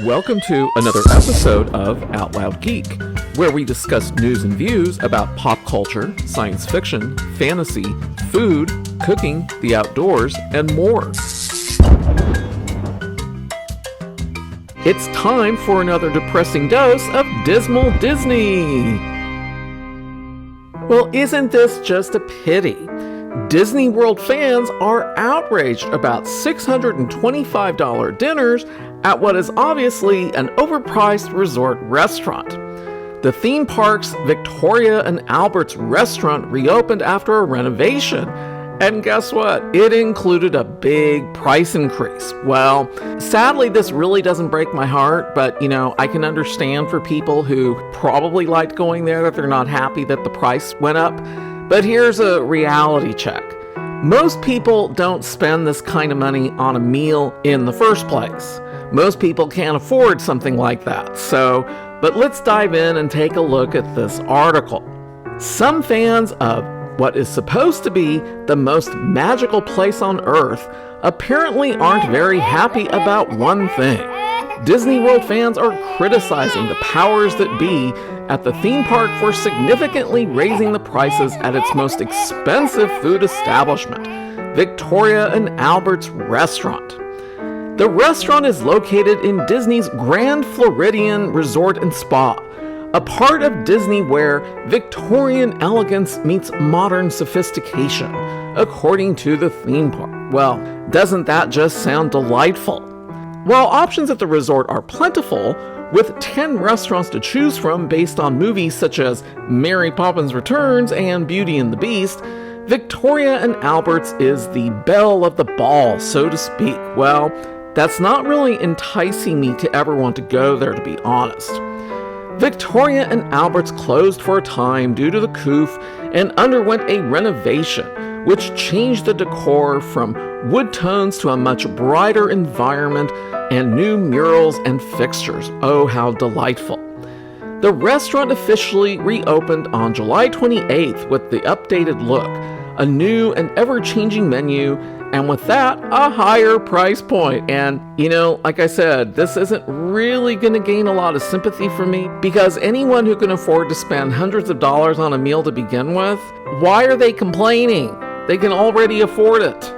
Welcome to another episode of Out Loud Geek, where we discuss news and views about pop culture, science fiction, fantasy, food, cooking, the outdoors, and more. It's time for another depressing dose of dismal Disney. Well, isn't this just a pity? Disney World fans are outraged about $625 dinners at what is obviously an overpriced resort restaurant. The theme park's Victoria and Albert's restaurant reopened after a renovation, and guess what? It included a big price increase. Well, sadly, this really doesn't break my heart, but I can understand for people who probably liked going there that they're not happy that the price went up. But here's a reality check. Most people don't spend this kind of money on a meal in the first place. Most people can't afford something like that. But let's dive in and take a look at this article. Some fans of what is supposed to be the most magical place on Earth apparently aren't very happy about one thing. Disney World fans are criticizing the powers that be at the theme park for significantly raising the prices at its most expensive food establishment, Victoria and Albert's restaurant. The restaurant is located in Disney's Grand Floridian Resort and Spa, a part of Disney where Victorian elegance meets modern sophistication, according to the theme park. Well, doesn't that just sound delightful? While options at the resort are plentiful, with 10 restaurants to choose from based on movies such as Mary Poppins Returns and Beauty and the Beast, Victoria and Albert's is the belle of the ball, so to speak. Well, that's not really enticing me to ever want to go there, to be honest. Victoria and Albert's closed for a time due to the coup and underwent a renovation, which changed the decor from wood tones to a much brighter environment and new murals and fixtures. Oh, how delightful. The restaurant officially reopened on July 28th with the updated look, a new and ever-changing menu, and with that, a higher price point. And, like I said, this isn't really going to gain a lot of sympathy from me, because anyone who can afford to spend hundreds of dollars on a meal to begin with, why are they complaining? They can already afford it.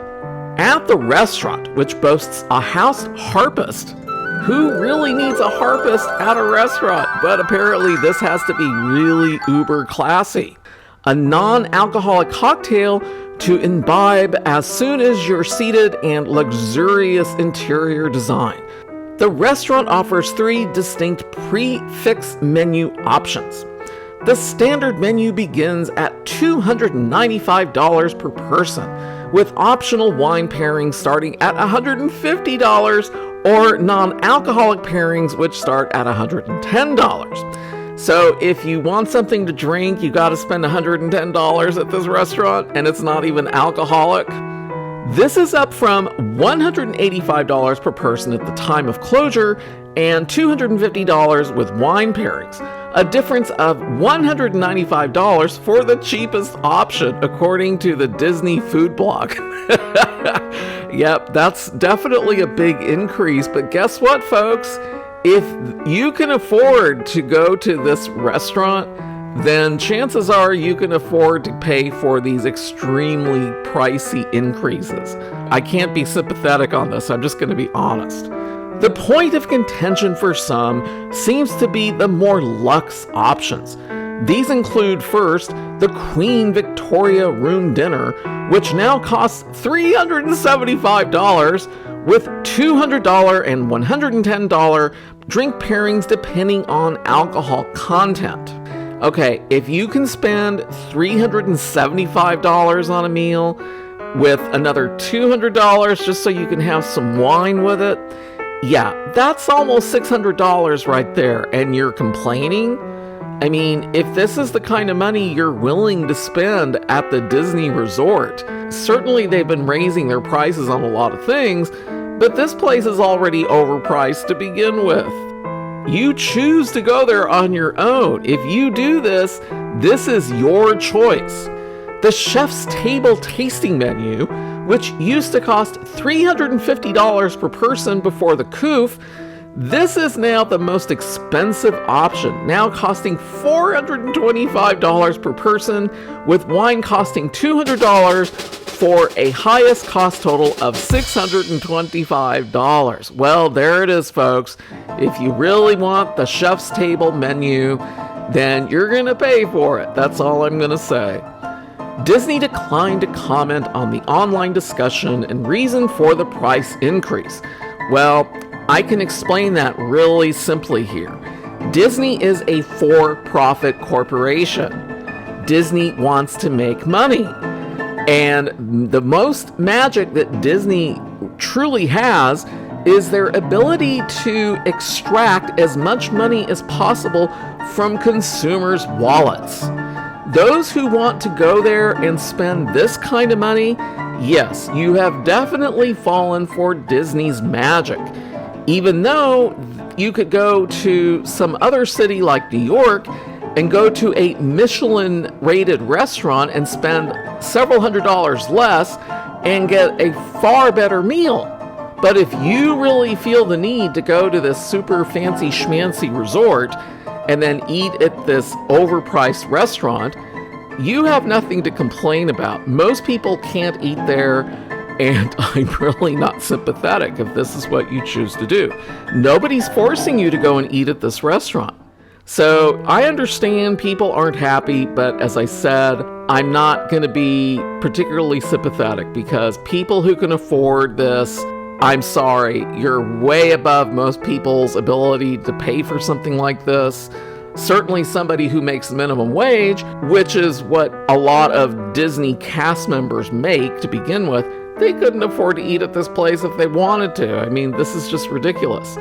At the restaurant, which boasts a house harpist, who really needs a harpist at a restaurant? But apparently this has to be really uber classy. A non-alcoholic cocktail to imbibe as soon as you're seated, and luxurious interior design. The restaurant offers 3 distinct prix-fixe menu options. The standard menu begins at $295 per person, with optional wine pairings starting at $150 or non-alcoholic pairings which start at $110. So if you want something to drink, you got to spend $110 at this restaurant, and it's not even alcoholic. This is up from $185 per person at the time of closure and $250 with wine pairings, a difference of $195 for the cheapest option, according to the Disney food blog. Yep, that's definitely a big increase, but guess what, folks? If you can afford to go to this restaurant, then chances are you can afford to pay for these extremely pricey increases. I can't be sympathetic on this, I'm just going to be honest. The point of contention for some seems to be the more luxe options. These include first, the Queen Victoria Room Dinner, which now costs $375, with $200 and $110 drink pairings depending on alcohol content. Okay, if you can spend $375 on a meal with another $200 just so you can have some wine with it, yeah, that's almost $600 right there, and you're complaining? I mean, if this is the kind of money you're willing to spend at the Disney resort, certainly they've been raising their prices on a lot of things, but this place is already overpriced to begin with. You choose to go there on your own. If you do this, this is your choice. The Chef's Table tasting menu, which used to cost $350 per person before the coup, This is now the most expensive option, now costing $425 per person, with wine costing $200 for a highest cost total of $625. Well, there it is, folks. If you really want the chef's table menu, then you're going to pay for it. That's all I'm going to say. Disney declined to comment on the online discussion and reason for the price increase. Well, I can explain that really simply here. Disney is a for-profit corporation. Disney wants to make money. And the most magic that Disney truly has is their ability to extract as much money as possible from consumers' wallets. Those who want to go there and spend this kind of money, yes, you have definitely fallen for Disney's magic. Even though you could go to some other city like New York and go to a Michelin-rated restaurant and spend several $100s less and get a far better meal. But if you really feel the need to go to this super fancy schmancy resort and then eat at this overpriced restaurant, you have nothing to complain about. Most people can't eat there, and I'm really not sympathetic if this is what you choose to do. Nobody's forcing you to go and eat at this restaurant. So I understand people aren't happy, but as I said, I'm not going to be particularly sympathetic because people who can afford this, I'm sorry, you're way above most people's ability to pay for something like this. Certainly somebody who makes minimum wage, which is what a lot of Disney cast members make to begin with, they couldn't afford to eat at this place if they wanted to. I mean, this is just ridiculous.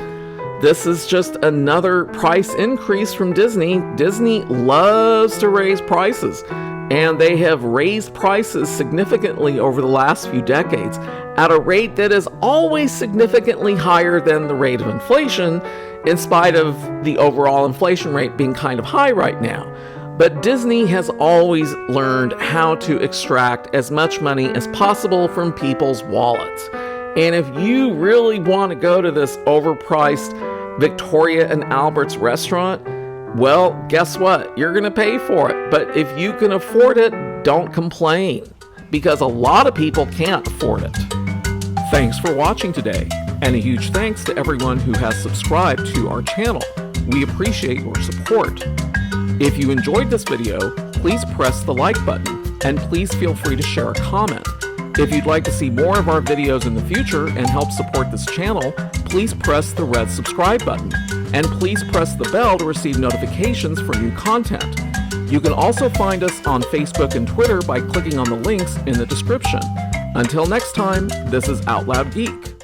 This is just another price increase from Disney. Disney loves to raise prices, and they have raised prices significantly over the last few decades at a rate that is always significantly higher than the rate of inflation, in spite of the overall inflation rate being kind of high right now. But Disney has always learned how to extract as much money as possible from people's wallets. And if you really want to go to this overpriced Victoria and Albert's restaurant, well, guess what? You're going to pay for it. But if you can afford it, don't complain, because a lot of people can't afford it. Thanks for watching today, and a huge thanks to everyone who has subscribed to our channel. We appreciate your support. If you enjoyed this video, please press the like button, and please feel free to share a comment. If you'd like to see more of our videos in the future and help support this channel, please press the red subscribe button, and please press the bell to receive notifications for new content. You can also find us on Facebook and Twitter by clicking on the links in the description. Until next time, this is Out Loud Geek.